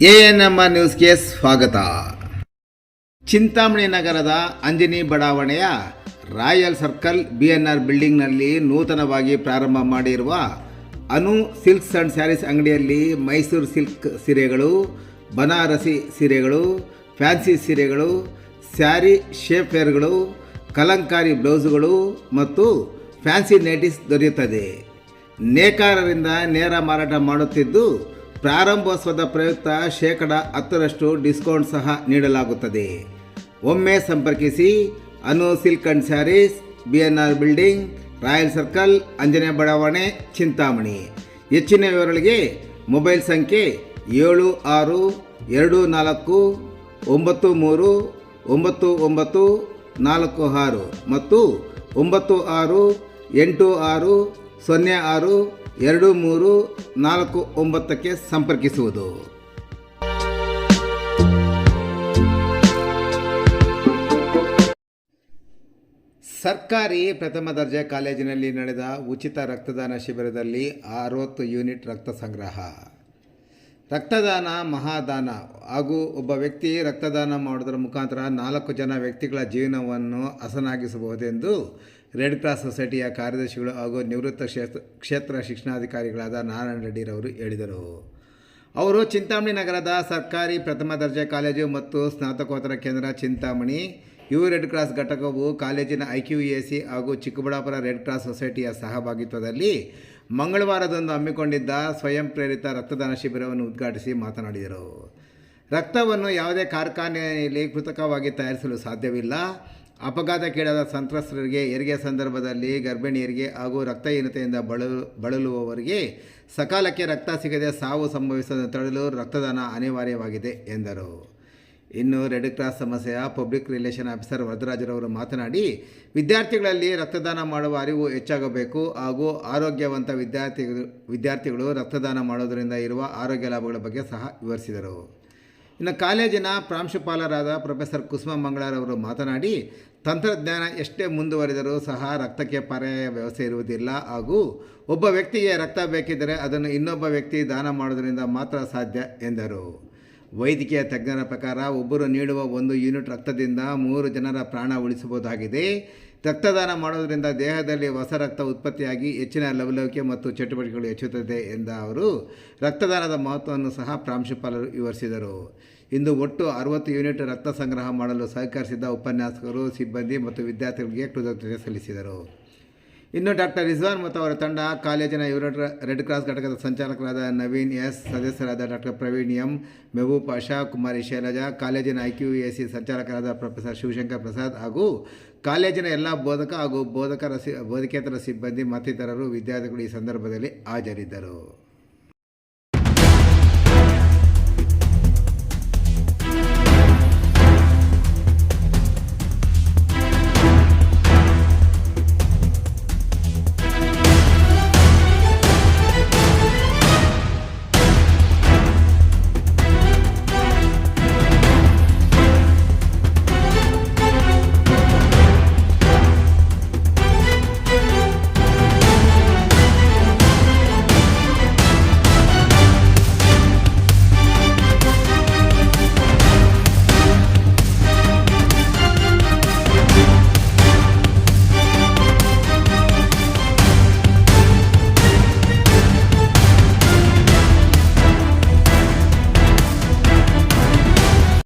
ANMR ನ್ಯೂಸ್ಗೆ ಸ್ವಾಗತ. ಚಿಂತಾಮಣಿ ನಗರದ ಅಂಜನಿ ಬಡಾವಣೆಯ ರಾಯಲ್ ಸರ್ಕಲ್ ಬಿಎನ್ಆರ್ ಬಿಲ್ಡಿಂಗ್ನಲ್ಲಿ ನೂತನವಾಗಿ ಪ್ರಾರಂಭ ಮಾಡಿರುವ ಅನು ಸಿಲ್ಕ್ಸ್ ಆ್ಯಂಡ್ ಸ್ಯಾರೀಸ್ ಅಂಗಡಿಯಲ್ಲಿ ಮೈಸೂರು ಸಿಲ್ಕ್ ಸೀರೆಗಳು, ಬನಾರಸಿ ಸೀರೆಗಳು, ಫ್ಯಾನ್ಸಿ ಸೀರೆಗಳು, ಸ್ಯಾರಿ ಶೇಪ್ ವೇರ್ಗಳು, ಕಲಂಕಾರಿ ಬ್ಲೌಸುಗಳು ಮತ್ತು ಫ್ಯಾನ್ಸಿ ನೈಟೀಸ್ ದೊರೆಯುತ್ತದೆ. ನೇಕಾರರಿಂದ ನೇರ ಮಾರಾಟ ಮಾಡುತ್ತಿದ್ದು ಪ್ರಾರಂಭೋತ್ಸವದ ಪ್ರಯುಕ್ತ 10% ಡಿಸ್ಕೌಂಟ್ ಸಹ ನೀಡಲಾಗುತ್ತದೆ. ಒಮ್ಮೆ ಸಂಪರ್ಕಿಸಿ Anu silk and sarees, BNR building, royal circle, Anjane ಬಡಾವಣೆ, ಚಿಂತಾಮಣಿ. ಹೆಚ್ಚಿನ ವಿವರಗಳಿಗೆ ಮೊಬೈಲ್ ಸಂಖ್ಯೆ 7694939946 ಮತ್ತು 9686062349ಕ್ಕೆ ಸಂಪರ್ಕಿಸುವುದು. ಸರ್ಕಾರಿ ಪ್ರಥಮ ದರ್ಜೆ ಕಾಲೇಜಿನಲ್ಲಿ ನಡೆದ ಉಚಿತ ರಕ್ತದಾನ ಶಿಬಿರದಲ್ಲಿ 60 ಯೂನಿಟ್ ರಕ್ತ ಸಂಗ್ರಹ. ರಕ್ತದಾನ ಮಹಾದಾನ ಹಾಗೂ ಒಬ್ಬ ವ್ಯಕ್ತಿ ರಕ್ತದಾನ ಮಾಡುವುದರ ಮುಖಾಂತರ 4 ಜನ ವ್ಯಕ್ತಿಗಳ ಜೀವನವನ್ನು ಹಸನಾಗಿಸಬಹುದೆಂದು ರೆಡ್ ಕ್ರಾಸ್ ಸೊಸೈಟಿಯ ಕಾರ್ಯದರ್ಶಿಗಳು ಹಾಗೂ ನಿವೃತ್ತ ಕ್ಷೇತ್ರ ಶಿಕ್ಷಣಾಧಿಕಾರಿಗಳಾದ ನಾರಾಯಣ ರೆಡ್ಡಿರವರು ಹೇಳಿದರು. ಅವರು ಚಿಂತಾಮಣಿ ನಗರದ ಸರ್ಕಾರಿ ಪ್ರಥಮ ದರ್ಜೆ ಕಾಲೇಜು ಮತ್ತು ಸ್ನಾತಕೋತ್ತರ ಕೇಂದ್ರ ಚಿಂತಾಮಣಿ ಯು ರೆಡ್ ಕ್ರಾಸ್ ಘಟಕವು ಕಾಲೇಜಿನ IQAC ಹಾಗೂ ಚಿಕ್ಕಬಳ್ಳಾಪುರ ರೆಡ್ ಕ್ರಾಸ್ ಸೊಸೈಟಿಯ ಸಹಭಾಗಿತ್ವದಲ್ಲಿ ಮಂಗಳವಾರದಂದು ಹಮ್ಮಿಕೊಂಡಿದ್ದ ಸ್ವಯಂ ಪ್ರೇರಿತ ರಕ್ತದಾನ ಶಿಬಿರವನ್ನು ಉದ್ಘಾಟಿಸಿ ಮಾತನಾಡಿದರು. ರಕ್ತವನ್ನು ಯಾವುದೇ ಕಾರ್ಖಾನೆಯಲ್ಲಿ ಕೃತಕವಾಗಿ ತಯಾರಿಸಲು ಸಾಧ್ಯವಿಲ್ಲ. ಅಪಘಾತಕ್ಕೀಡಾದ ಸಂತ್ರಸ್ತರಿಗೆ, ಹೆರಿಗೆ ಸಂದರ್ಭದಲ್ಲಿ ಗರ್ಭಿಣಿಯರಿಗೆ ಹಾಗೂ ರಕ್ತಹೀನತೆಯಿಂದ ಬಳಲುವವರಿಗೆ ಸಕಾಲಕ್ಕೆ ರಕ್ತ ಸಿಗದೆ ಸಾವು ಸಂಭವಿಸದಂತೆ ತಡೆಯಲು ರಕ್ತದಾನ ಅನಿವಾರ್ಯವಾಗಿದೆ ಎಂದರು. ಇನ್ನು ರೆಡ್ ಕ್ರಾಸ್ ಸಂಸ್ಥೆಯ ಪಬ್ಲಿಕ್ ರಿಲೇಷನ್ ಆಫೀಸರ್ ವರದರಾಜರವರು ಮಾತನಾಡಿ, ವಿದ್ಯಾರ್ಥಿಗಳಲ್ಲಿ ರಕ್ತದಾನ ಮಾಡುವ ಅರಿವು ಹೆಚ್ಚಾಗಬೇಕು ಹಾಗೂ ಆರೋಗ್ಯವಂತ ವಿದ್ಯಾರ್ಥಿಗಳು ರಕ್ತದಾನ ಮಾಡೋದರಿಂದ ಇರುವ ಆರೋಗ್ಯ ಲಾಭಗಳ ಬಗ್ಗೆ ಸಹ ವಿವರಿಸಿದರು. ಇನ್ನು ಕಾಲೇಜಿನ ಪ್ರಾಂಶುಪಾಲರಾದ ಪ್ರೊಫೆಸರ್ ಕುಸುಮ ಮಂಗಳರವರು ಮಾತನಾಡಿ, ತಂತ್ರಜ್ಞಾನ ಎಷ್ಟೇ ಮುಂದುವರಿದರೂ ಸಹ ರಕ್ತಕ್ಕೆ ಪರ್ಯಾಯ ವ್ಯವಸ್ಥೆ ಇರುವುದಿಲ್ಲ ಹಾಗೂ ಒಬ್ಬ ವ್ಯಕ್ತಿಗೆ ರಕ್ತ ಬೇಕಿದ್ದರೆ ಅದನ್ನು ಇನ್ನೊಬ್ಬ ವ್ಯಕ್ತಿ ದಾನ ಮಾಡೋದರಿಂದ ಮಾತ್ರ ಸಾಧ್ಯ ಎಂದರು. ವೈದ್ಯಕೀಯ ತಜ್ಞರ ಪ್ರಕಾರ ಒಬ್ಬರು ನೀಡುವ 1 ಯೂನಿಟ್ ರಕ್ತದಿಂದ 3 ಜನರ ಪ್ರಾಣ ಉಳಿಸಬಹುದಾಗಿದೆ. ರಕ್ತದಾನ ಮಾಡೋದರಿಂದ ದೇಹದಲ್ಲಿ ಹೊಸ ರಕ್ತ ಉತ್ಪತ್ತಿಯಾಗಿ ಹೆಚ್ಚಿನ ಲವಲವಿಕೆ ಮತ್ತು ಚಟುವಟಿಕೆಗಳು ಹೆಚ್ಚುತ್ತದೆ ಎಂದ ಅವರು ರಕ್ತದಾನದ ಮಹತ್ವವನ್ನು ಸಹ ಪ್ರಾಂಶುಪಾಲರು ವಿವರಿಸಿದರು. ಇಂದು ಒಟ್ಟು 60 ಯೂನಿಟ್ ರಕ್ತ ಸಂಗ್ರಹ ಮಾಡಲು ಸಹಕರಿಸಿದ ಉಪನ್ಯಾಸಕರು, ಸಿಬ್ಬಂದಿ ಮತ್ತು ವಿದ್ಯಾರ್ಥಿಗಳಿಗೆ ಕೃತಜ್ಞತೆ ಸಲ್ಲಿಸಿದರು. ಇನ್ನು ಡಾಕ್ಟರ್ ರಿಜ್ವಾನ್ ಮತ್ತು ಅವರ ತಂಡ, ಕಾಲೇಜಿನ ರೆಡ್ ಕ್ರಾಸ್ ಘಟಕದ ಸಂಚಾಲಕರಾದ ನವೀನ್ ಎಸ್, ಸದಸ್ಯರಾದ ಡಾಕ್ಟರ್ ಪ್ರವೀಣ್ ಎಂ, ಮೆಹಬೂಬ್ ಪಾಷಾ, ಕುಮಾರಿ ಶೈಲಜಾ, ಕಾಲೇಜಿನ IQAC ಸಂಚಾಲಕರಾದ ಪ್ರೊಫೆಸರ್ ಶಿವಶಂಕರ್ ಪ್ರಸಾದ್ ಹಾಗೂ ಕಾಲೇಜಿನ ಎಲ್ಲ ಬೋಧಕ ಹಾಗೂ ಬೋಧಕೇತರ ಸಿಬ್ಬಂದಿ ಮತ್ತಿತರರು ವಿದ್ಯಾರ್ಥಿಗಳು ಈ ಸಂದರ್ಭದಲ್ಲಿ ಹಾಜರಿದ್ದರು.